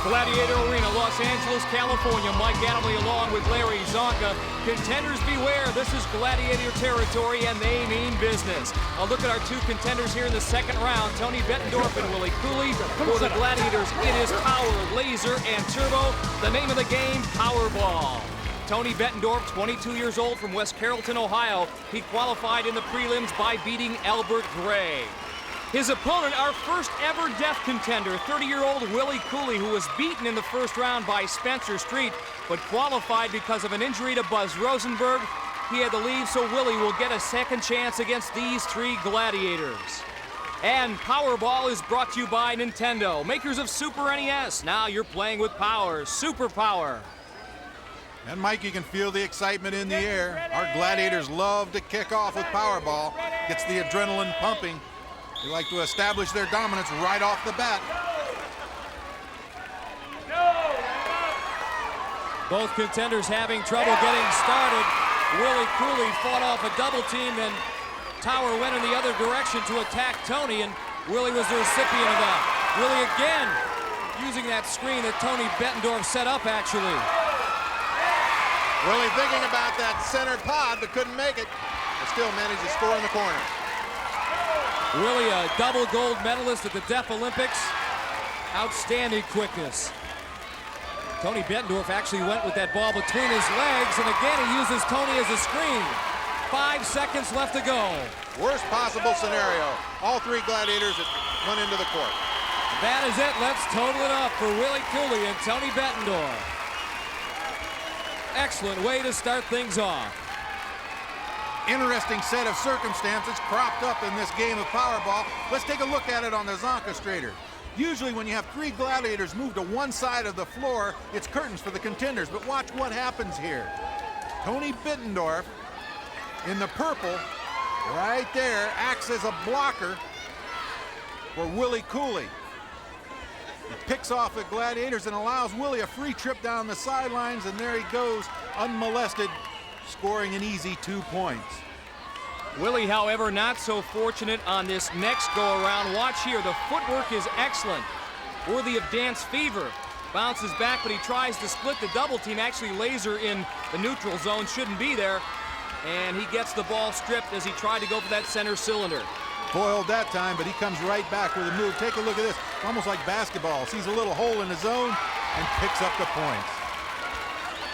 Gladiator Arena, Los Angeles, California. Mike Adamley along with Larry Zonka. Contenders beware, this is Gladiator territory and they mean business. A look at our two contenders here in the second round. Tony Bettendorf and Willie Cooley. For the Gladiators, it is power, laser, and turbo. The name of the game, Powerball. Tony Bettendorf, 22 years old from West Carrollton, Ohio. He qualified in the prelims by beating Albert Gray. His opponent, our first ever deaf contender, 30-year-old Willie Cooley, who was beaten in the first round by Spencer Street, but qualified because of an injury to Buzz Rosenberg. He had to leave, so Willie will get a second chance against these three Gladiators. And Powerball is brought to you by Nintendo, makers of Super NES. Now you're playing with power, super power. And Mike, you can feel the excitement in the air. Our Gladiators love to kick off with Powerball. Gets the adrenaline pumping. They like to establish their dominance right off the bat. Both contenders having trouble getting started. Willie Cooley fought off a double team, then Tower went in the other direction to attack Tony, and Willie was the recipient of that. Willie again using that screen that Tony Bettendorf set up, actually. Willie thinking about that center pod, but couldn't make it. But still managed to score in the corner. Willie, a double gold medalist at the Deaf Olympics. Outstanding quickness. Tony Bettendorf actually went with that ball between his legs, and again he uses Tony as a screen. 5 seconds left to go. Worst possible scenario. All three Gladiators went into the court. That is it. Let's total it up for Willie Cooley and Tony Bettendorf. Excellent way to start things off. Interesting set of circumstances cropped up in this game of Powerball. Let's take a look at it on the Zonka-strator. Usually when you have three Gladiators move to one side of the floor, it's curtains for the contenders, but watch what happens here. Tony Bettendorf in the purple, right there, acts as a blocker for Willie Cooley. He picks off the Gladiators and allows Willie a free trip down the sidelines, and there he goes, unmolested, scoring an easy 2 points. Willie, however, not so fortunate on this next go-around. Watch here, the footwork is excellent, worthy of Dance Fever. Bounces back, but he tries to split the double team. Actually, laser in the neutral zone, shouldn't be there. And he gets the ball stripped as he tried to go for that center cylinder. Foiled that time, but he comes right back with a move. Take a look at this, almost like basketball. Sees a little hole in the zone and picks up the points.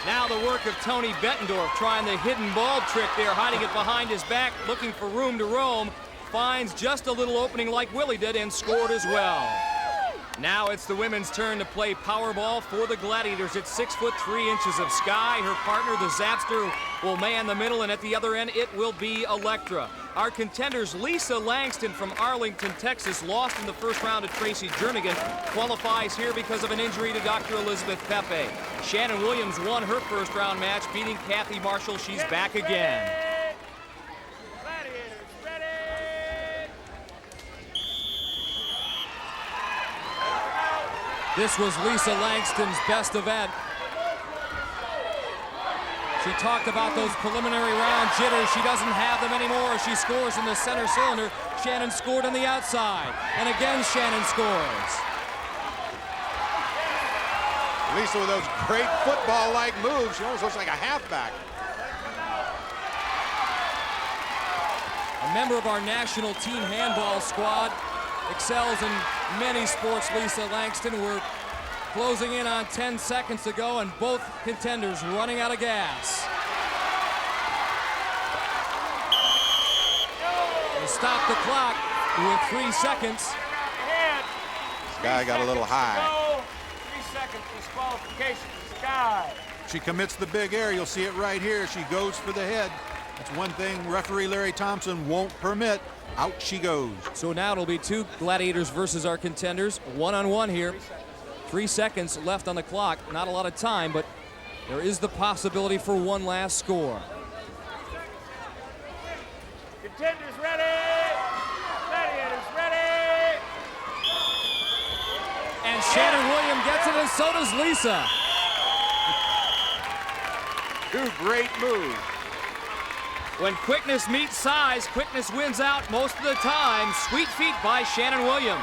Now the work of Tony Bettendorf, trying the hidden ball trick there, hiding it behind his back, looking for room to roam. Finds just a little opening like Willie did and scored as well. Now it's the women's turn to play Powerball for the Gladiators. It's 6'3" of sky. Her partner, the Zapster, will man the middle, and at the other end, it will be Electra. Our contenders, Lisa Langston from Arlington, Texas, lost in the first round to Tracy Jernigan, qualifies here because of an injury to Dr. Elizabeth Pepe. Shannon Williams won her first round match, beating Kathy Marshall. She's back again. This was Lisa Langston's best event. She talked about those preliminary round jitters. She doesn't have them anymore. She scores in the center cylinder. Shannon scored on the outside. And again, Shannon scores. Lisa with those great football-like moves. She almost looks like a halfback. A member of our national team handball squad, excels in many sports, Lisa Langston. We're closing in on 10 seconds to go, and both contenders running out of gas. They stop the clock with 3 seconds. This guy got a little high. 3 seconds disqualification for Sky. She commits the big air. You'll see it right here. She goes for the head. That's one thing referee Larry Thompson won't permit. Out she goes. So now it'll be two Gladiators versus our contenders. One-on-one here. 3 seconds left on the clock. Not a lot of time, but there is the possibility for one last score. Contenders ready. Gladiators ready. And Shannon Williams gets it, and so does Lisa. Two great moves. When quickness meets size, quickness wins out most of the time. Sweet feet by Shannon Williams.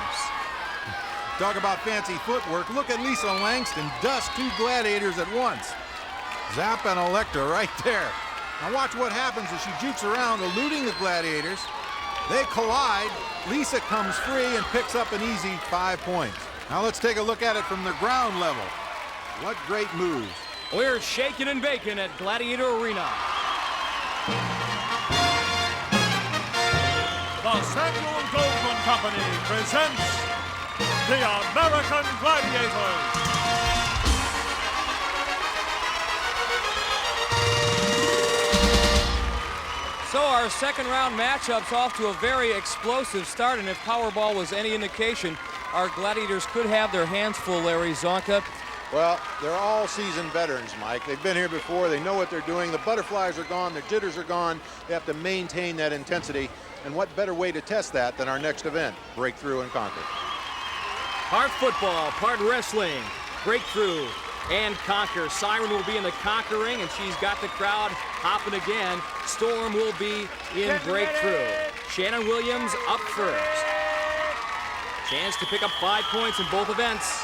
Talk about fancy footwork. Look at Lisa Langston dust 2 gladiators at once. Zap and Electra right there. Now watch what happens as she jukes around, eluding the gladiators. They collide. Lisa comes free and picks up an easy 5 points. Now let's take a look at it from the ground level. What great moves. We're shaking and baking at Gladiator Arena. The Samuel Goldwyn Company presents the American Gladiators. So our second round matchup's off to a very explosive start, and if Powerball was any indication, our Gladiators could have their hands full, Larry Zonka. Well, they're all seasoned veterans, Mike. They've been here before. They know what they're doing. The butterflies are gone. The jitters are gone. They have to maintain that intensity. And what better way to test that than our next event, Breakthrough and Conquer. Part football, part wrestling, Breakthrough and Conquer. Siren will be in the Conquer ring, and she's got the crowd hopping again. Storm will be in Breakthrough. Shannon Williams up first. Chance to pick up 5 points in both events.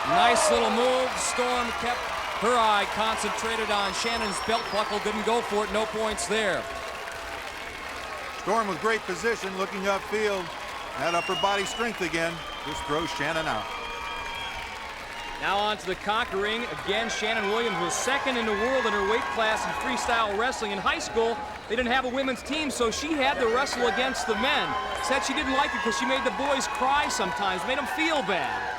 Nice little move. Storm kept her eye concentrated on Shannon's belt buckle. Didn't go for it. No points there. Storm with great position, looking upfield. That upper body strength again. Just throws Shannon out. Now on to the Conquer ring. Again, Shannon Williams was second in the world in her weight class in freestyle wrestling. In high school, they didn't have a women's team, so she had to wrestle against the men. Said she didn't like it because she made the boys cry sometimes, made them feel bad.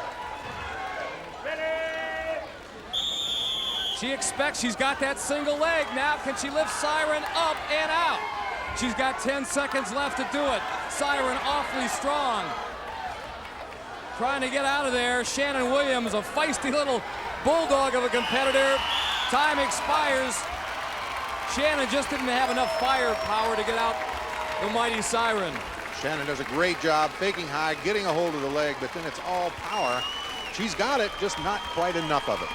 She expects she's got that single leg. Now can she lift Siren up and out? She's got 10 seconds left to do it. Siren awfully strong. Trying to get out of there. Shannon Williams, a feisty little bulldog of a competitor. Time expires. Shannon just didn't have enough firepower to get out the mighty Siren. Shannon does a great job faking high, getting a hold of the leg, but then it's all power. She's got it, just not quite enough of it.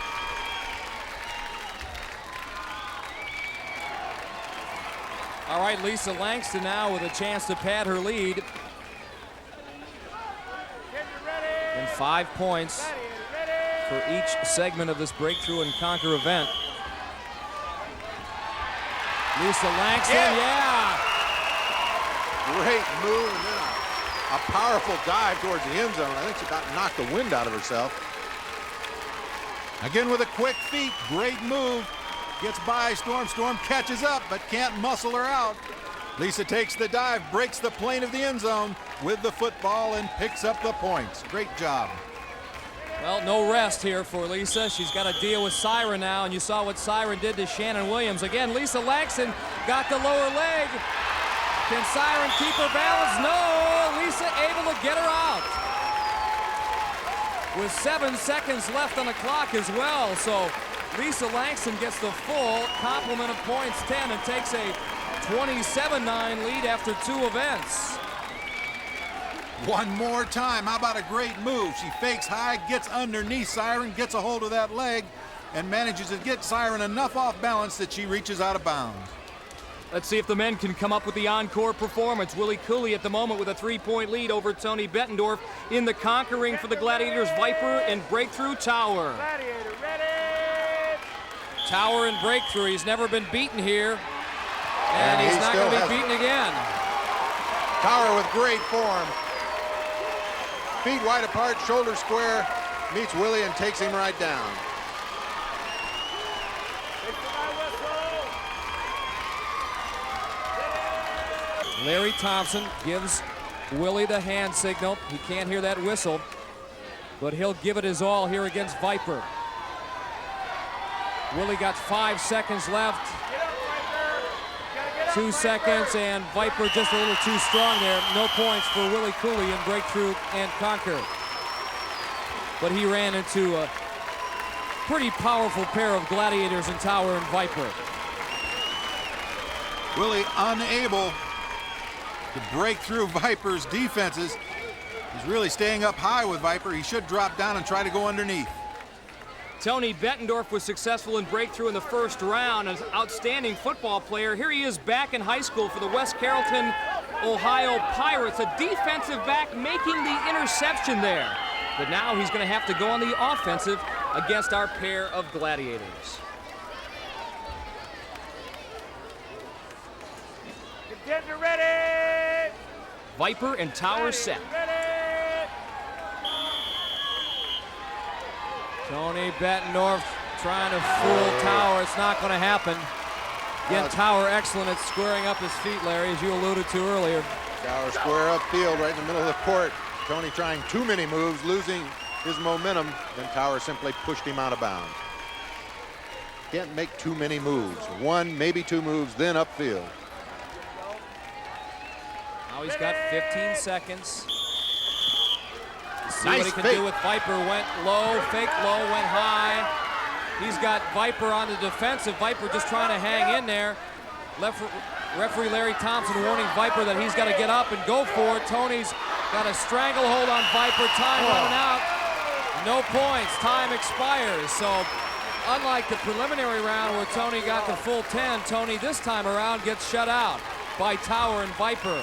All right, Lisa Langston now with a chance to pad her lead. And 5 points for each segment of this Breakthrough and Conquer event. Lisa Langston, yeah. Great move, and then a powerful dive towards the end zone. I think she about knocked the wind out of herself. Again with a quick feet, great move. Gets by Storm. Storm catches up, but can't muscle her out. Lisa takes the dive, breaks the plane of the end zone with the football, and picks up the points. Great job. Well, no rest here for Lisa. She's got to deal with Siren now, and you saw what Siren did to Shannon Williams. Again, Lisa Langston got the lower leg. Can Siren keep her balance? No! Lisa able to get her out. With 7 seconds left on the clock as well, so Lisa Langston gets the full complement of points, 10, and takes a 27-9 lead after 2 events. One more time. How about a great move? She fakes high, gets underneath Siren, gets a hold of that leg, and manages to get Siren enough off balance that she reaches out of bounds. Let's see if the men can come up with the encore performance. Willie Cooley at the moment with a 3-point lead over Tony Bettendorf in the conquering for the Gladiators. Viper and Breakthrough. Tower. Gladiator ready. Tower and Breakthrough. He's never been beaten here. And he's not going to be beaten again. Tower with great form. Feet wide apart, shoulder square. Meets Willie and takes him right down. Larry Thompson gives Willie the hand signal. He can't hear that whistle, but he'll give it his all here against Viper. Willie got 5 seconds left. 2 seconds, and Viper just a little too strong there. No points for Willie Cooley in Breakthrough and Conquer. But he ran into a pretty powerful pair of Gladiators in Tower and Viper. Willie unable to break through Viper's defenses. He's really staying up high with Viper. He should drop down and try to go underneath. Tony Bettendorf was successful in Breakthrough in the first round. An outstanding football player. Here he is back in high school for the West Carrollton Ohio Pirates, a defensive back making the interception there. But now he's going to have to go on the offensive against our pair of Gladiators. Contender ready! Viper and Tower set. Ready! Tony Bettendorf trying to fool Tower. It's not going to happen. Again, Tower excellent at squaring up his feet, Larry, as you alluded to earlier. Tower square up field right in the middle of the court. Tony trying too many moves, losing his momentum. Then Tower simply pushed him out of bounds. Can't make too many moves. One, maybe two moves, then upfield. Now he's got 15 seconds. See Nice what he can fake. do with Viper. Went low, fake low, went high. He's got Viper on the defensive. Viper just trying to hang in there. Referee Larry Thompson warning Viper that he's got to get up and go for it. Tony's got a stranglehold on Viper. Time running out. No points. Time expires. So unlike the preliminary round where Tony got the full 10, Tony this time around gets shut out by Tower and Viper.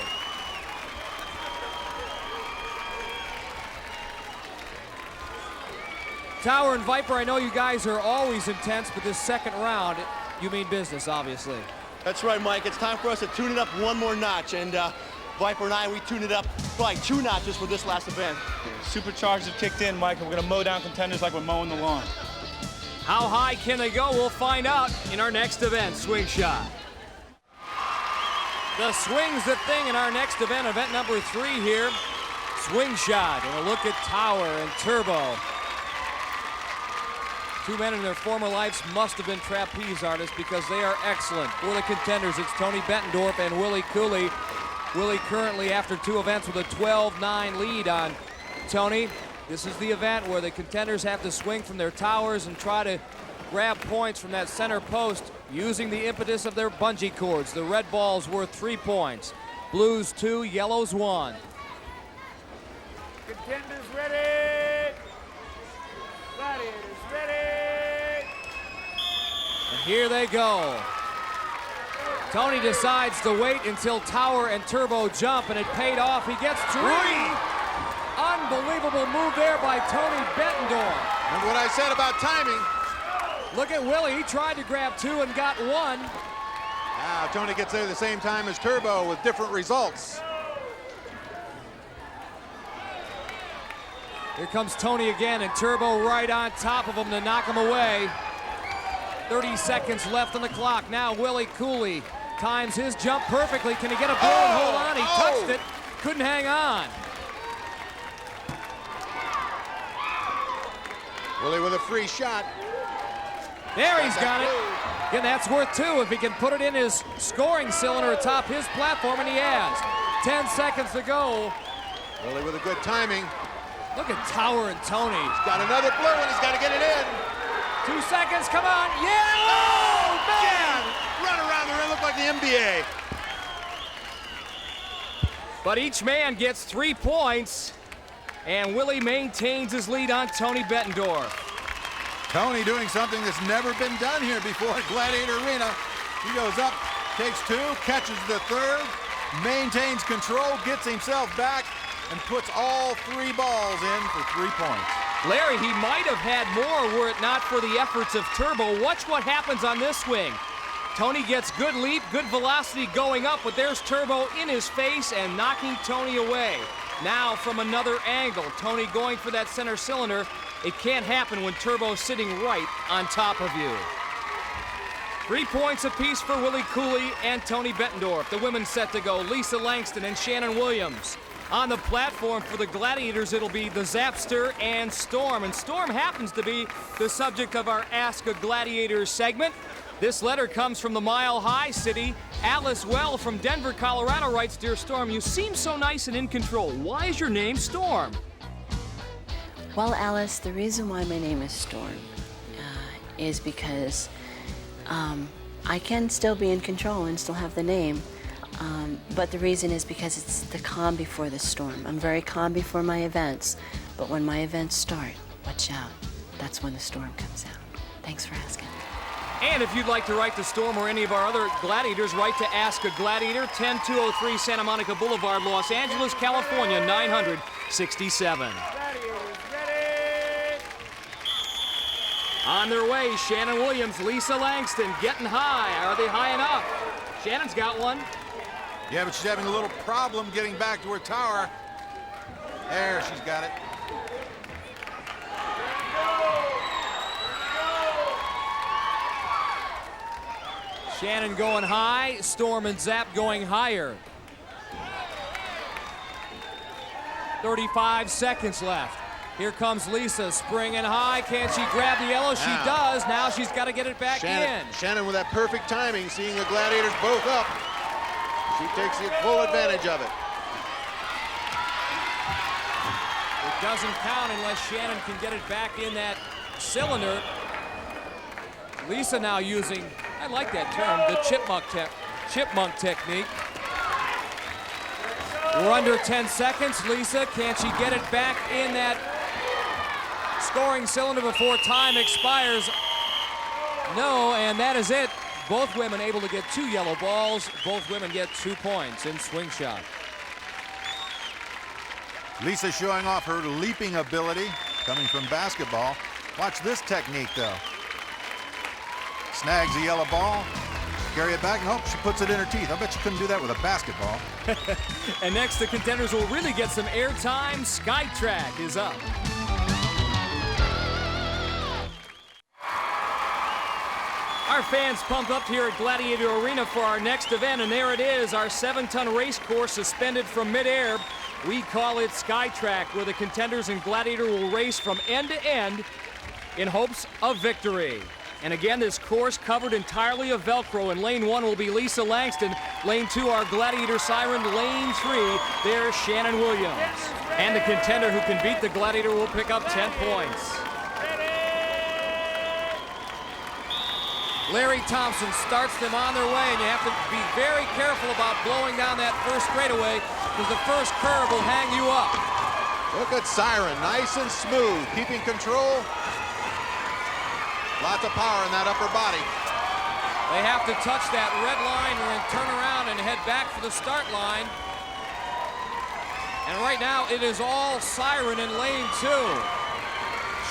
Tower and Viper, I know you guys are always intense, but this second round, you mean business, obviously. That's right, Mike. It's time for us to tune it up one more notch. And Viper and I, we tuned it up by 2 notches for this last event. Superchargers have kicked in, Mike, and we're going to mow down contenders like we're mowing the lawn. How high can they go? We'll find out in our next event, Swingshot. The swing's the thing in our next event, event number 3 here. Swingshot, and a look at Tower and Turbo. Two men in their former lives must have been trapeze artists because they are excellent. For the contenders, it's Tony Bettendorf and Willie Cooley. Willie currently, after 2 events, with a 12-9 lead on Tony. This is the event where the contenders have to swing from their towers and try to grab points from that center post using the impetus of their bungee cords. The red ball's worth 3 points. Blues 2, yellows 1. Contenders ready! Gladiators ready! And here they go. Tony decides to wait until Tower and Turbo jump, and it paid off. He gets 3. Unbelievable move there by Tony Bettendorf. And what I said about timing. Look at Willie. He tried to grab 2 and got 1. Now Tony gets there the same time as Turbo with different results. Here comes Tony again, and Turbo right on top of him to knock him away. 30 seconds left on the clock. Now Willie Cooley times his jump perfectly. Can he get a blow and hold on? He touched it, couldn't hang on. Willie with a free shot. There he's got it. Again, that's worth 2 if he can put it in his scoring cylinder atop his platform, and he has. 10 seconds to go. Willie with a good timing. Look at Tower and Tony. He's got another blue and he's got to get it in. 2 seconds, come on. Yeah! Oh, man! Run around the rim, look like the NBA. But each man gets 3 points, and Willie maintains his lead on Tony Bettendorf. Tony doing something that's never been done here before at Gladiator Arena. He goes up, takes 2, catches the 3rd, maintains control, gets himself back, and puts all 3 balls in for 3 points. Larry, he might have had more were it not for the efforts of Turbo. Watch what happens on this swing. Tony gets good leap, good velocity going up, but there's Turbo in his face and knocking Tony away. Now from another angle, Tony going for that center cylinder. It can't happen when Turbo's sitting right on top of you. 3 points apiece for Willie Cooley and Tony Bettendorf. The women set to go, Lisa Langston and Shannon Williams. On the platform for the Gladiators, it'll be the Zapster and Storm. And Storm happens to be the subject of our Ask a Gladiator segment. This letter comes from the Mile High City. Alice Well from Denver, Colorado writes, "Dear Storm, you seem so nice and in control. Why is your name Storm?" Well, Alice, the reason why my name is Storm is because I can still be in control and still have the name. But the reason is because it's the calm before the storm. I'm very calm before my events, but when my events start, watch out. That's when the storm comes out. Thanks for asking. And if you'd like to write to Storm or any of our other Gladiators, write to Ask a Gladiator, 10203 Santa Monica Boulevard, Los Angeles, California, 967. On their way, Shannon Williams, Lisa Langston getting high. Are they high enough? Shannon's got one. Yeah, but she's having a little problem getting back to her tower. There, she's got it. Shannon going high, Storm and Zap going higher. 35 seconds left. Here comes Lisa, springing high. Can she grab the yellow? She does. Now she's got to get it back in. Shannon with that perfect timing, seeing the Gladiators both up. She takes the full advantage of it. It doesn't count unless Shannon can get it back in that cylinder. Lisa now using, I like that term, the chipmunk technique. We're under 10 seconds. Lisa, can she get it back in that scoring cylinder before time expires? No, and that is it. Both women able to get 2 yellow balls. Both women get 2 points in Swingshot. Lisa showing off her leaping ability coming from basketball. Watch this technique, though. Snags a yellow ball, carry it back, and hope she puts it in her teeth. I bet you couldn't do that with a basketball. And next, the Contenders will really get some airtime. Skytrak is up. Our fans pumped up here at Gladiator Arena for our next event, and there it is, our 7-ton race course suspended from midair. We call it Skytrak, where the Contenders and Gladiator will race from end to end in hopes of victory. And again, this course covered entirely of Velcro. In lane 1 will be Lisa Langston. Lane 2, our Gladiator siren. Lane 3, there's Shannon Williams. And the contender who can beat the Gladiator will pick up 10 points. Larry Thompson starts them on their way, and you have to be very careful about blowing down that first straightaway, because the first curve will hang you up. Look at Siren, nice and smooth, keeping control. Lots of power in that upper body. They have to touch that red line and then turn around and head back for the start line. And right now it is all Siren in lane 2.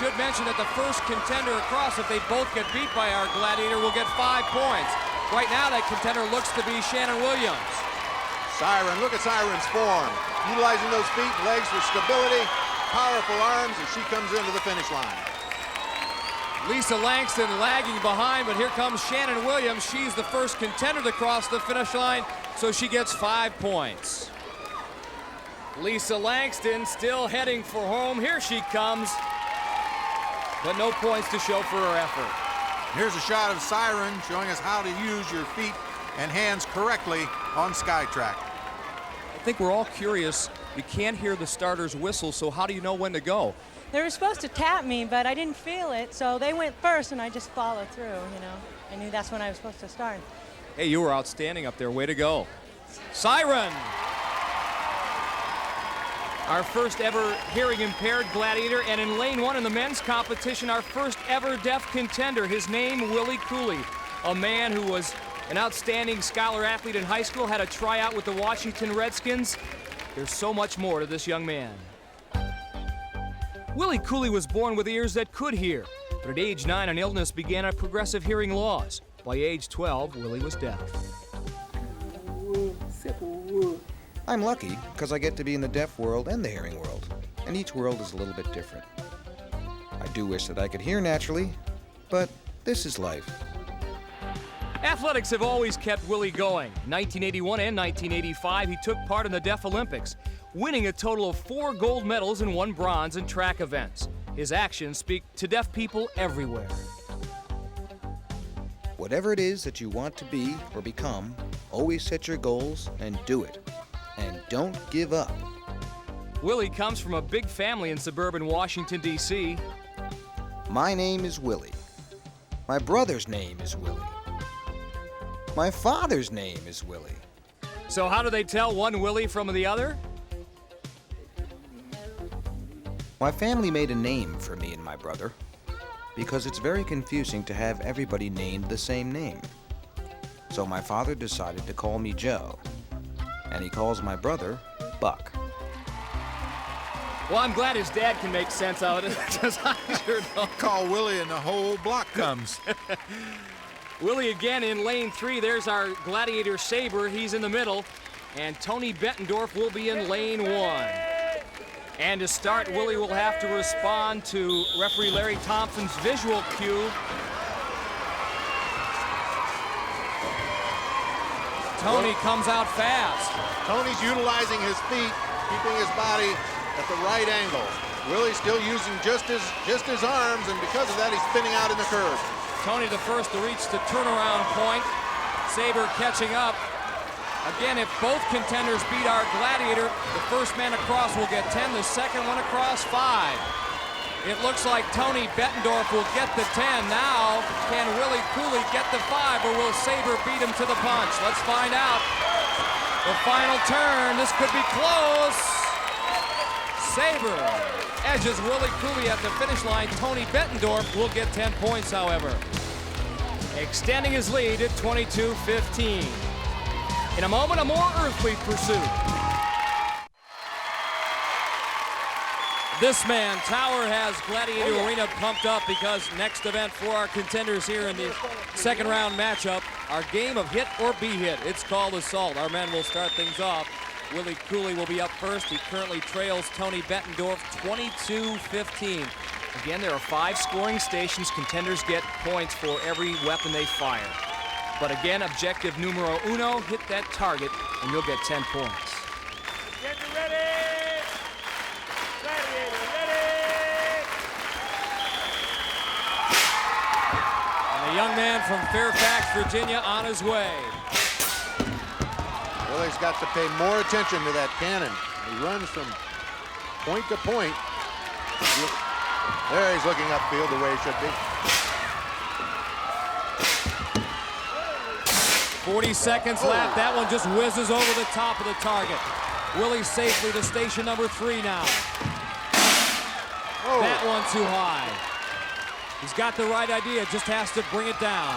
Should mention that the first contender across, if they both get beat by our Gladiator, will get 5 points. Right now that contender looks to be Shannon Williams. Siren, look at Siren's form. Utilizing those feet and legs for stability, powerful arms as she comes into the finish line. Lisa Langston lagging behind, but here comes Shannon Williams. She's the first contender to cross the finish line, so she gets 5 points. Lisa Langston still heading for home. Here she comes, but no points to show for her effort. Here's a shot of Siren showing us how to use your feet and hands correctly on Skytrak. I think we're all curious. You can't hear the starter's whistle, so how do you know when to go? They were supposed to tap me, but I didn't feel it, so they went first, and I just followed through, you know. I knew that's when I was supposed to start. Hey, you were outstanding up there. Way to go. Siren! Our first ever hearing impaired Gladiator, and in lane 1 in the men's competition, our first ever deaf contender. His name, Willie Cooley, a man who was an outstanding scholar athlete in high school, had a tryout with the Washington Redskins. There's so much more to this young man. Willie Cooley was born with ears that could hear, but at age 9, an illness began a progressive hearing loss. By age 12, Willie was deaf. I'm lucky because I get to be in the deaf world and the hearing world, and each world is a little bit different. I do wish that I could hear naturally, but this is life. Athletics have always kept Willie going. 1981 and 1985, he took part in the Deaf Olympics, winning a total of 4 gold medals and 1 bronze in track events. His actions speak to deaf people everywhere. Whatever it is that you want to be or become, always set your goals and do it. And don't give up. Willie comes from a big family in suburban Washington, D.C. My name is Willie. My brother's name is Willie. My father's name is Willie. So how do they tell one Willie from the other? My family made a name for me and my brother. because it's very confusing to have everybody named the same name. So my father decided to call me Joe, and he calls my brother Buck. Well, I'm glad his dad can make sense out of it, because I sure don't. Call Willie and the whole block comes. Willie again in lane 3. There's our Gladiator Saber. He's in the middle. And Tony Bettendorf will be in lane 1. And to start, Willie will have to respond to referee Larry Thompson's visual cue. Tony comes out fast. Tony's utilizing his feet, keeping his body at the right angle. Willie's still using just his arms, and because of that, he's spinning out in the curve. Tony the first to reach the turnaround point. Saber catching up. Again, if both contenders beat our Gladiator, the first man across will get 10, the second one across 5. It looks like Tony Bettendorf will get the 10. Now, can Willie Cooley get the 5, or will Saber beat him to the punch? Let's find out. The final turn, this could be close. Saber edges Willie Cooley at the finish line. Tony Bettendorf will get 10 points, however. Extending his lead at 22-15. In a moment, a more earthly pursuit. This man, Tower, has Gladiator Arena pumped up because next event for our contenders here in the second round matchup, our game of hit or be hit. It's called Assault. Our men will start things off. Willie Cooley will be up first. He currently trails Tony Bettendorf 22-15. Again, there are 5 scoring stations. Contenders get points for every weapon they fire. But again, objective numero uno, hit that target, and you'll get 10 points. Get ready! Gladiator, ready! And a young man from Fairfax, Virginia, on his way. Willie's got to pay more attention to that cannon. He runs from point to point. There he's looking upfield the way he should be. 40 seconds left. That one just whizzes over the top of the target. Willie safely to station number 3 now. That one too high. He's got the right idea, just has to bring it down.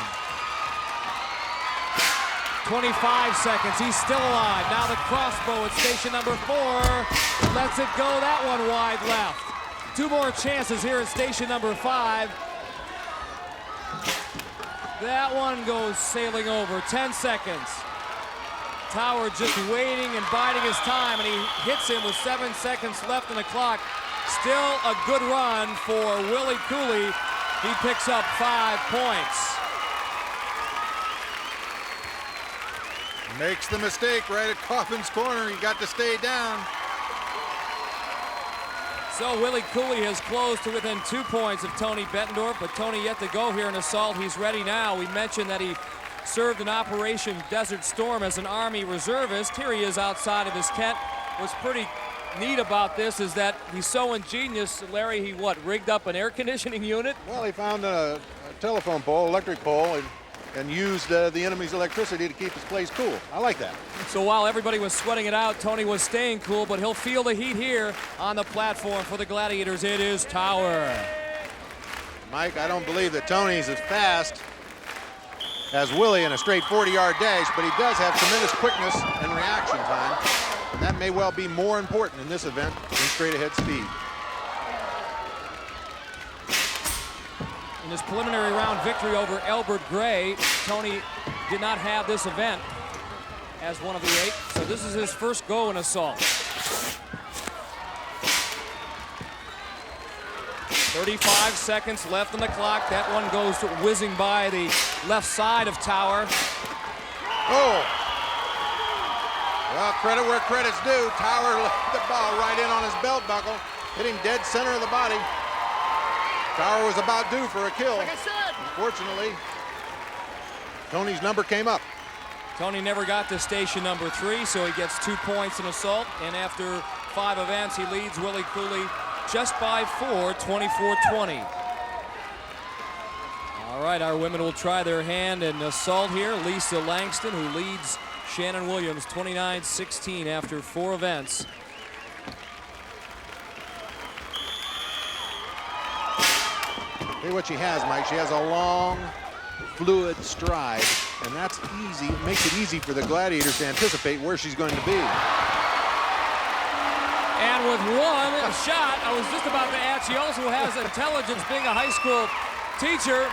25 seconds, he's still alive. Now the crossbow at station number 4. Lets it go, that one wide left. 2 more chances here at station number 5. That one goes sailing over. 10 seconds. Tower just waiting and biding his time, and he hits him with 7 seconds left on the clock. Still a good run for Willie Cooley. He picks up 5 points. Makes the mistake right at Coffin's corner. He got to stay down. So Willie Cooley has closed to within 2 points of Tony Bettendorf, but Tony yet to go here in Assault. He's ready now. We mentioned that he served in Operation Desert Storm as an Army reservist. Here he is outside of his tent. What's pretty neat about this is that he's so ingenious, Larry, he rigged up an air conditioning unit? Well, he found a telephone pole, electric pole, and used the enemy's electricity to keep his place cool. I like that. So while everybody was sweating it out, Tony was staying cool, but he'll feel the heat here on the platform for the Gladiators. It is Tower. Mike, I don't believe that Tony's as fast as Willie in a straight 40-yard dash, but he does have tremendous quickness and reaction time, and that may well be more important in this event than straight-ahead speed. In his preliminary round victory over Elbert Gray, Tony did not have this event as one of the 8, so this is his first go in Assault. 35 seconds left on the clock. That one goes whizzing by the left side of Tower. Oh! Well, credit where credit's due. Tower left the ball right in on his belt buckle, hitting dead center of the body. Tower was about due for a kill. Like I said. Unfortunately, Tony's number came up. Tony never got to station number 3, so he gets 2 points in Assault. And after 5 events, he leads Willie Cooley just by 4, 24-20. All right, our women will try their hand in Assault here. Lisa Langston, who leads Shannon Williams 29-16 after 4 events. Hey, what she has, Mike, she has a long, fluid stride, and that's easy. It makes it easy for the Gladiators to anticipate where she's going to be. And with one shot, I was just about to ask, she also has intelligence, being a high school teacher.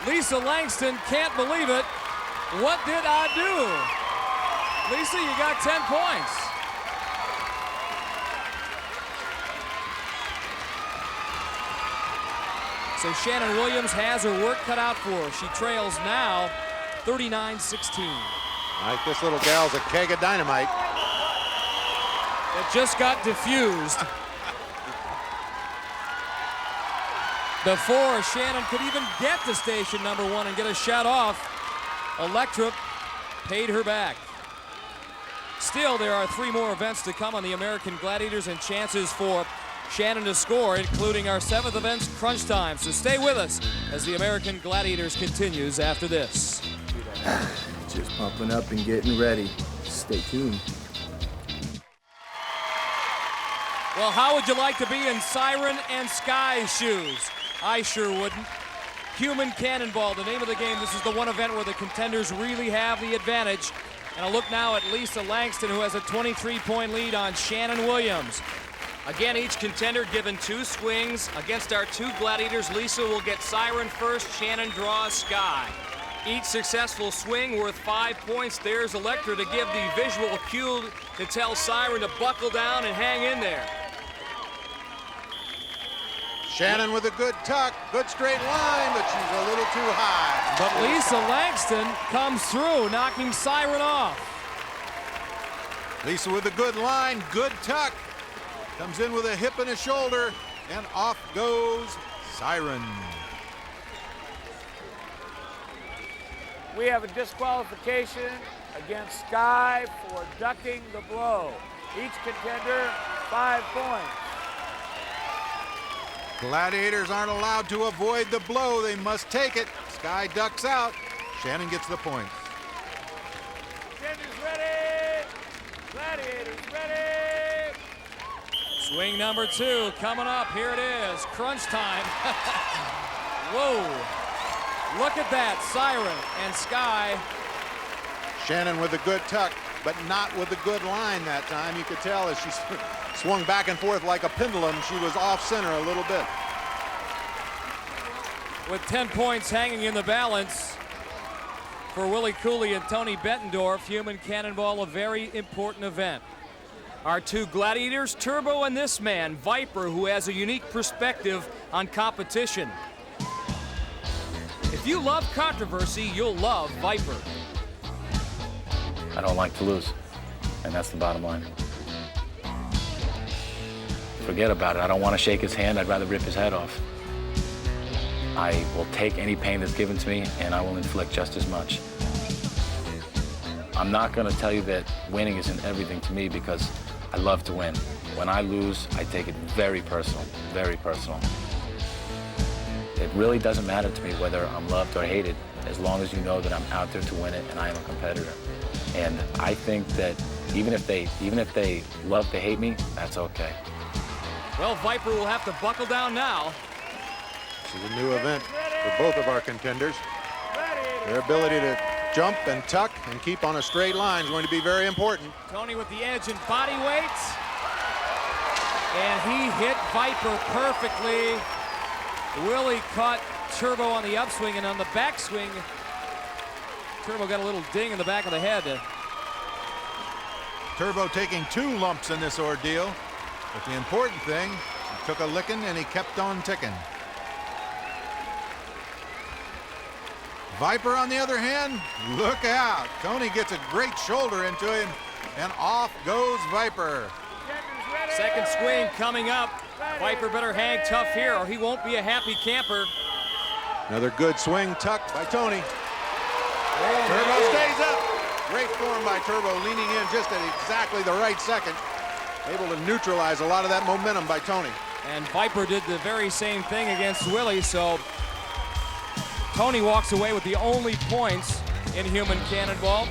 Lisa Langston can't believe it. What did I do? Lisa, you got 10 points. So Shannon Williams has her work cut out for her. She trails now 39-16. Mike, this little gal's a keg of dynamite. It just got diffused before Shannon could even get to station number 1 and get a shot off. Electra paid her back. Still, there are 3 more events to come on the American Gladiators and chances for Shannon to score, including our 7th event's crunch time. So stay with us as the American Gladiators continues after this. Just pumping up and getting ready. Stay tuned. Well, how would you like to be in Siren and Sky's shoes? I sure wouldn't. Human Cannonball, the name of the game. This is the one event where the Contenders really have the advantage. And a look now at Lisa Langston, who has a 23-point lead on Shannon Williams. Again, each contender given 2 swings. Against our 2 Gladiators, Lisa will get Siren first, Shannon draws Sky. Each successful swing worth 5 points. There's Electra to give the visual cue to tell Siren to buckle down and hang in there. Shannon with a good tuck, good straight line, but she's a little too high. But Lisa Langston comes through, knocking Siren off. Lisa with a good line, good tuck. Comes in with a hip and a shoulder, and off goes Siren. We have a disqualification against Sky for ducking the blow. Each contender, 5 points. Gladiators aren't allowed to avoid the blow. They must take it. Sky ducks out. Shannon gets the points. Contenders ready. Gladiators ready. Swing number 2 coming up. Here it is. Crunch time. Whoa. Look at that. Siren and Sky. Shannon with a good tuck, but not with a good line that time. You could tell as she swung back and forth like a pendulum, she was off center a little bit. With 10 points hanging in the balance for Willie Cooley and Tony Bettendorf, Human Cannonball, a very important event. Our 2 Gladiators, Turbo and this man, Viper, who has a unique perspective on competition. If you love controversy, you'll love Viper. I don't like to lose, and that's the bottom line. Forget about it. I don't want to shake his hand. I'd rather rip his head off. I will take any pain that's given to me, and I will inflict just as much. I'm not going to tell you that winning isn't everything to me because I love to win. When I lose, I take it very personal, very personal. It really doesn't matter to me whether I'm loved or hated, as long as you know that I'm out there to win it and I am a competitor. And I think that even if they love to hate me, that's okay. Well, Viper will have to buckle down now. This is a new event for both of our contenders. Their ability to jump and tuck and keep on a straight line is going to be very important. Tony with the edge and body weight. And he hit Viper perfectly. Willie caught Turbo on the upswing, and on the backswing, Turbo got a little ding in the back of the head. Turbo taking 2 lumps in this ordeal. But the important thing, he took a licking and he kept on ticking. Viper, on the other hand, look out. Tony gets a great shoulder into him, and off goes Viper. Second swing coming up. Viper better hang tough here or he won't be a happy camper. Another good swing tucked by Tony. Oh, Turbo stays up. Great form by Turbo, leaning in just at exactly the right second. Able to neutralize a lot of that momentum by Tony. And Viper did the very same thing against Willie, so Tony walks away with the only points in Human Cannonball.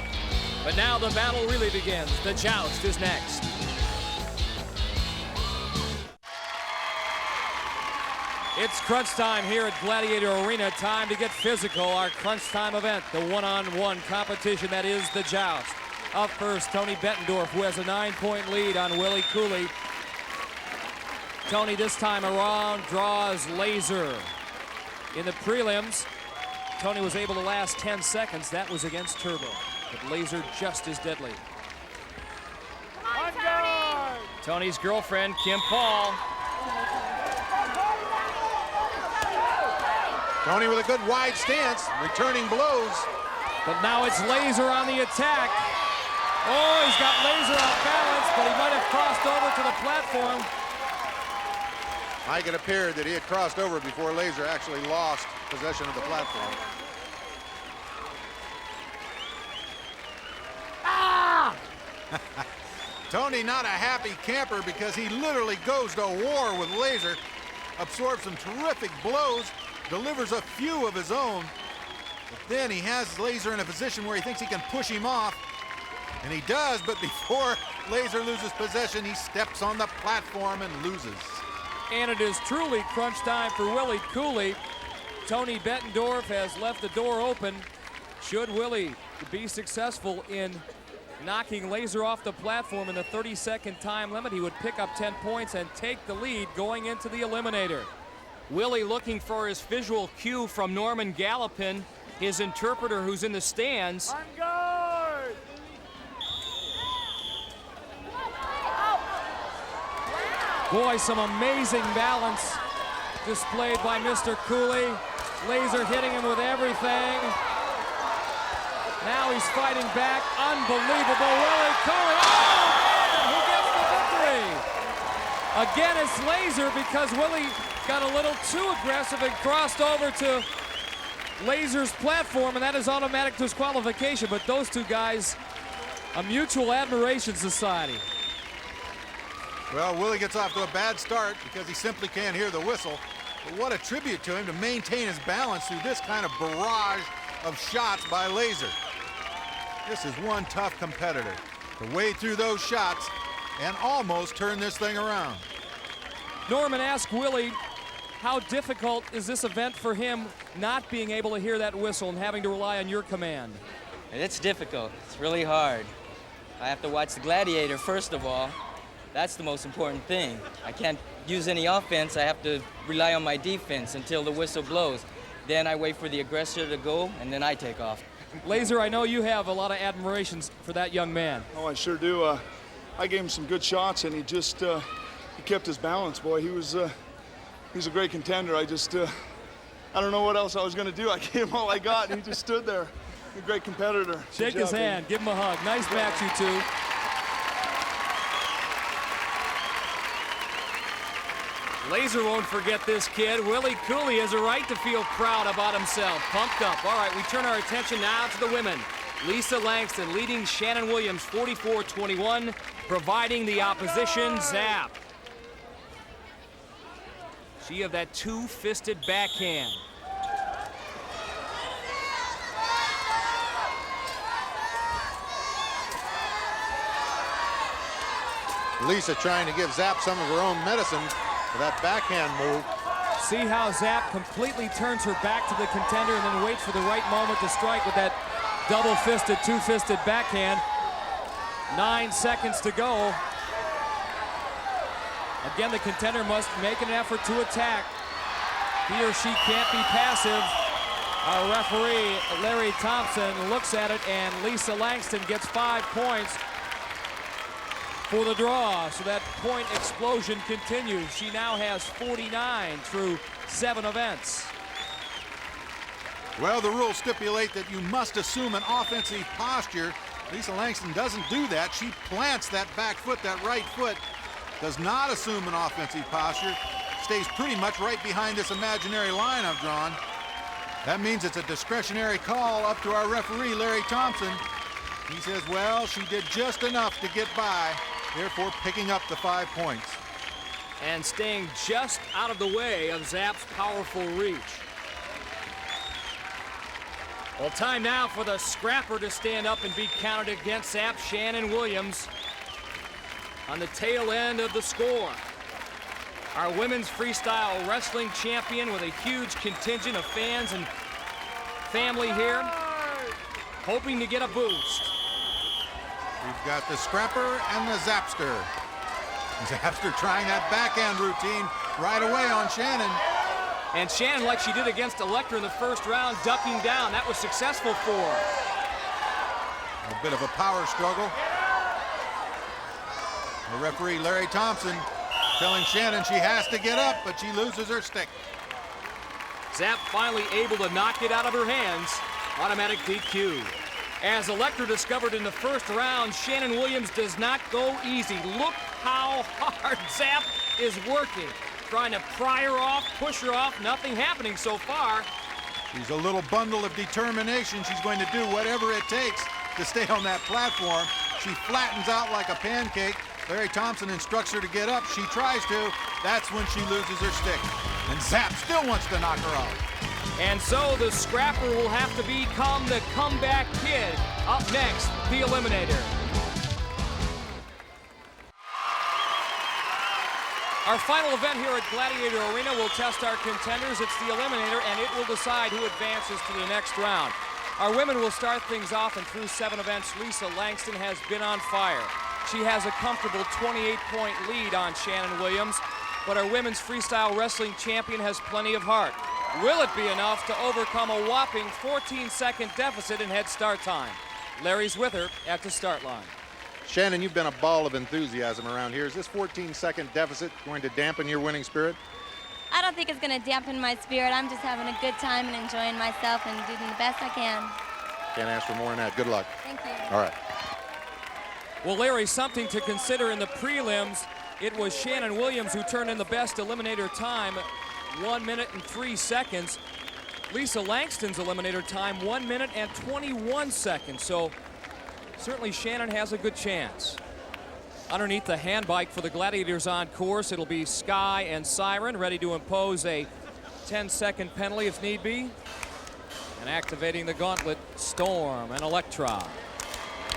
But now the battle really begins. The joust is next. It's crunch time here at Gladiator Arena. Time to get physical. Our crunch time event, the one-on-one competition that is the joust. Up first, Tony Bettendorf, who has a 9-point lead on Willie Cooley. Tony this time around draws laser. In the prelims, Tony was able to last 10 seconds. That was against Turbo, but laser just as deadly. On guard! Tony's girlfriend, Kim Paul. Tony with a good wide stance, returning blows. But now it's laser on the attack. Oh, he's got laser off balance, but he might have crossed over to the platform. Mike, it appeared that he had crossed over before laser actually lost possession of the platform. Ah! Tony not a happy camper because he literally goes to war with laser, absorbs some terrific blows, delivers a few of his own, but then he has laser in a position where he thinks he can push him off, and he does, but before laser loses possession, he steps on the platform and loses. And it is truly crunch time for Willie Cooley. Tony Bettendorf has left the door open. Should Willie be successful in knocking laser off the platform in the 30-second time limit, he would pick up 10 points and take the lead going into the Eliminator. Willie looking for his visual cue from Norman Gallopin, his interpreter who's in the stands. On guard! Boy, some amazing balance displayed by Mr. Cooley. Laser hitting him with everything. Now he's fighting back. Unbelievable. Willie Cooley. Oh, man, who gets the victory? Again, it's laser because Willie got a little too aggressive and crossed over to laser's platform, and that is automatic disqualification. But those two guys, a mutual admiration society. Well, Willie gets off to a bad start because he simply can't hear the whistle. But what a tribute to him to maintain his balance through this kind of barrage of shots by laser. This is one tough competitor to wade through those shots and almost turn this thing around. Norman asked Willie, how difficult is this event for him not being able to hear that whistle and having to rely on your command? It's difficult. It's really hard. I have to watch the Gladiator first of all. That's the most important thing. I can't use any offense. I have to rely on my defense until the whistle blows. Then I wait for the aggressor to go, and then I take off. Laser, I know you have a lot of admirations for that young man. Oh, I sure do. I gave him some good shots, and he just he kept his balance, boy. He's a great contender. I don't know what else I was going to do. I gave him all I got, and he just stood there. A great competitor. Shake his hand. Give him a hug. Nice match, you two. Laser won't forget this kid. Willie Cooley has a right to feel proud about himself. Pumped up. All right, we turn our attention now to the women. Lisa Langston leading Shannon Williams 44-21, providing the opposition zap. She have that two-fisted backhand. Lisa trying to give Zap some of her own medicine with that backhand move. See how Zap completely turns her back to the contender and then waits for the right moment to strike with that double-fisted, two-fisted backhand. 9 seconds to go. Again, the contender must make an effort to attack. He or she can't be passive. Our referee, Larry Thompson, looks at it, and Lisa Langston gets 5 points for the draw. So that point explosion continues. She now has 49 through 7 events. Well, the rules stipulate that you must assume an offensive posture. Lisa Langston doesn't do that. She plants that back foot, that right foot, does not assume an offensive posture, stays pretty much right behind this imaginary line I've drawn. That means it's a discretionary call up to our referee, Larry Thompson. He says, well, she did just enough to get by, therefore picking up the 5 points. And staying just out of the way of Zap's powerful reach. Well, time now for the scrapper to stand up and be counted against Zap, Shannon Williams, on the tail end of the score. Our women's freestyle wrestling champion with a huge contingent of fans and family here, hoping to get a boost. We've got the scrapper and the zapster. Zapster trying that backhand routine right away on Shannon. And Shannon, like she did against Electra in the first round, ducking down. That was successful for her. A bit of a power struggle. The referee, Larry Thompson, telling Shannon she has to get up, but she loses her stick. Zap finally able to knock it out of her hands. Automatic DQ. As Electra discovered in the first round, Shannon Williams does not go easy. Look how hard Zap is working. Trying to pry her off, push her off, nothing happening so far. She's a little bundle of determination. She's going to do whatever it takes to stay on that platform. She flattens out like a pancake. Larry Thompson instructs her to get up. She tries to. That's when she loses her stick. And Zap still wants to knock her off. And so the scrapper will have to become the comeback kid. Up next, the Eliminator. Our final event here at Gladiator Arena will test our contenders. It's the Eliminator, and it will decide who advances to the next round. Our women will start things off, and through 7 events, Lisa Langston has been on fire. She has a comfortable 28-point lead on Shannon Williams, but our women's freestyle wrestling champion has plenty of heart. Will it be enough to overcome a whopping 14-second deficit in head start time? Larry's with her at the start line. Shannon, you've been a ball of enthusiasm around here. Is this 14-second deficit going to dampen your winning spirit? I don't think it's going to dampen my spirit. I'm just having a good time and enjoying myself and doing the best I can. Can't ask for more than that. Good luck. Thank you. All right. Well, Larry, something to consider in the prelims. It was Shannon Williams who turned in the best Eliminator time, 1 minute and 3 seconds. Lisa Langston's Eliminator time, 1 minute and 21 seconds. So certainly Shannon has a good chance. Underneath the hand bike for the Gladiators on course, it'll be Sky and Siren ready to impose a 10-second penalty if need be. And activating the gauntlet, Storm and Electra.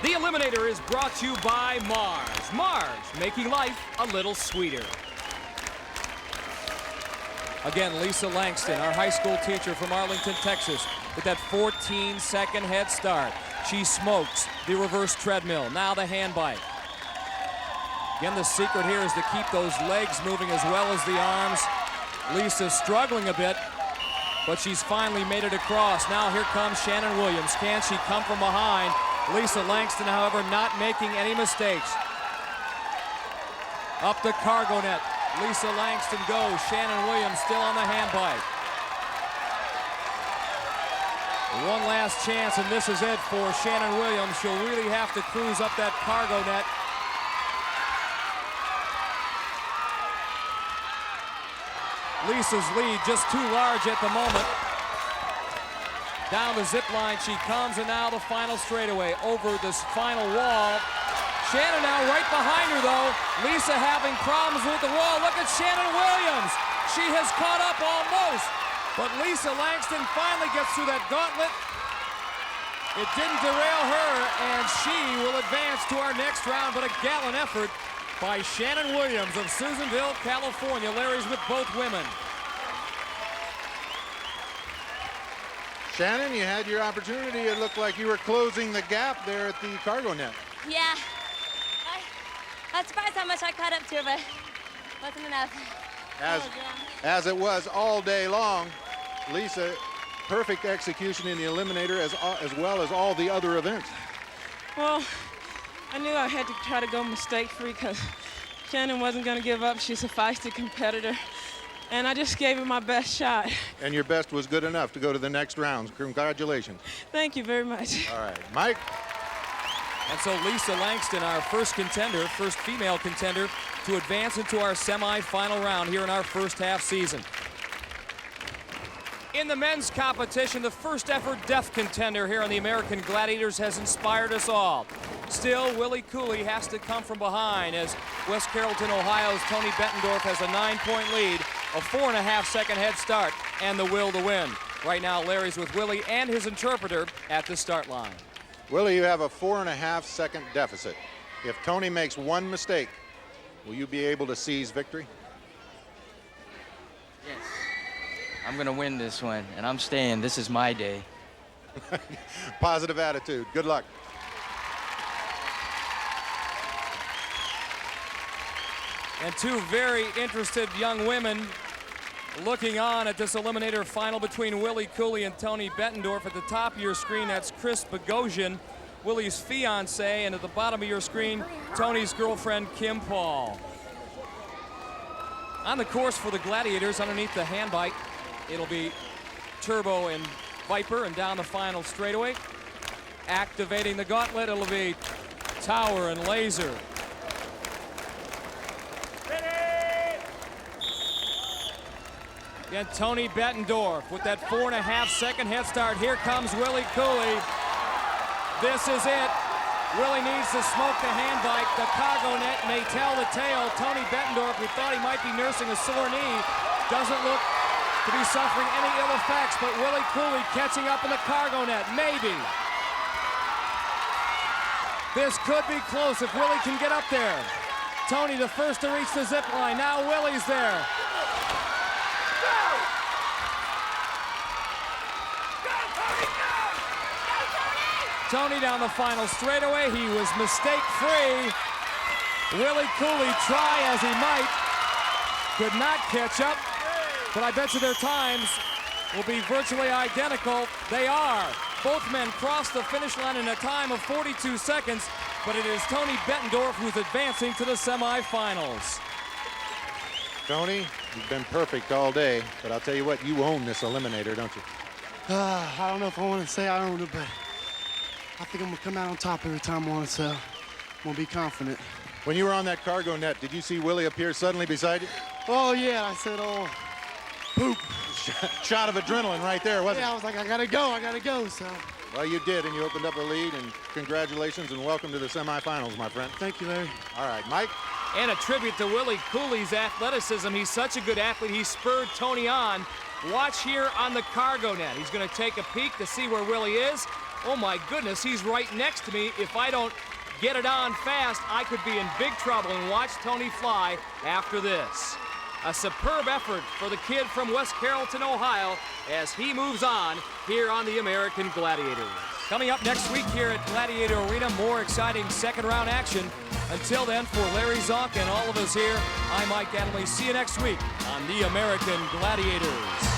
The Eliminator is brought to you by Mars. Mars, making life a little sweeter. Again, Lisa Langston, our high school teacher from Arlington, Texas, with that 14-second head start. She smokes the reverse treadmill. Now the hand bike. Again, the secret here is to keep those legs moving as well as the arms. Lisa's struggling a bit, but she's finally made it across. Now here comes Shannon Williams. Can she come from behind? Lisa Langston, however, not making any mistakes. Up the cargo net. Lisa Langston goes. Shannon Williams still on the hand bike. One last chance, and this is it for Shannon Williams. She'll really have to cruise up that cargo net. Lisa's lead just too large at the moment. Down the zip line she comes, and now the final straightaway over this final wall. Shannon now right behind her, though. Lisa having problems with the wall. Look at Shannon Williams. She has caught up almost, but Lisa Langston finally gets through that gauntlet. It didn't derail her, and she will advance to our next round, but a gallant effort by Shannon Williams of Susanville, California. Larry's with both women. Shannon, you had your opportunity. It looked like you were closing the gap there at the cargo net. Yeah. I was surprised how much I caught up to her, but wasn't enough. As it was all day long, Lisa, perfect execution in the Eliminator as well as all the other events. Well, I knew I had to try to go mistake-free because Shannon wasn't going to give up. She's a feisty competitor. And I just gave it my best shot. And your best was good enough to go to the next round. Congratulations. Thank you very much. All right, Mike. And so Lisa Langston, our first contender, first female contender, to advance into our semi-final round here in our first half season. In the men's competition, the first effort death contender here on the American Gladiators has inspired us all. Still, Willie Cooley has to come from behind as West Carrollton, Ohio's Tony Bettendorf has a 9-point lead, a 4.5-second head start, and the will to win. Right now, Larry's with Willie and his interpreter at the start line. Willie, you have a 4.5-second deficit. If Tony makes one mistake, will you be able to seize victory? I'm gonna win this one, and I'm staying. This is my day. Positive attitude. Good luck. And two very interested young women looking on at this Eliminator final between Willie Cooley and Tony Bettendorf. At the top of your screen, that's Chris Bogosian, Willie's fiance, and at the bottom of your screen, Tony's girlfriend, Kim Paul. On the course for the Gladiators, underneath the hand bike, it'll be Turbo and Viper, and down the final straightaway. Activating the gauntlet, it'll be Tower and Laser. Again, Tony Bettendorf with that 4.5-second head start. Here comes Willie Cooley. This is it. Willie needs to smoke the hand bike. The cargo net may tell the tale. Tony Bettendorf, who thought he might be nursing a sore knee, doesn't look to be suffering any ill effects, but Willie Cooley catching up in the cargo net, maybe. This could be close if Willie can get up there. Tony the first to reach the zip line. Now Willie's there. Tony down the final straightaway. He was mistake-free. Willie Cooley, try as he might, could not catch up. But I bet you their times will be virtually identical. They are. Both men crossed the finish line in a time of 42 seconds, but it is Tony Bettendorf who's advancing to the semifinals. Tony, you've been perfect all day, but I'll tell you what, you own this Eliminator, don't you? I don't know if I want to say I own it, but I think I'm going to come out on top every time I want to, so I'm going to be confident. When you were on that cargo net, did you see Willie appear suddenly beside you? Oh, yeah. I said, oh, poop. Shot of adrenaline right there, wasn't it? Yeah, I was like, I got to go, so. Well, you did, and you opened up a lead, and congratulations and welcome to the semifinals, my friend. Thank you, Larry. All right, Mike. And a tribute to Willie Cooley's athleticism. He's such a good athlete. He spurred Tony on. Watch here on the cargo net. He's going to take a peek to see where Willie is. Oh my goodness, he's right next to me. If I don't get it on fast, I could be in big trouble. And watch Tony fly after this. A superb effort for the kid from West Carrollton, Ohio, as he moves on here on the American Gladiators. Coming up next week here at Gladiator Arena, more exciting second-round action. Until then, for Larry Zonk and all of us here, I'm Mike Adamley. See you next week on the American Gladiators.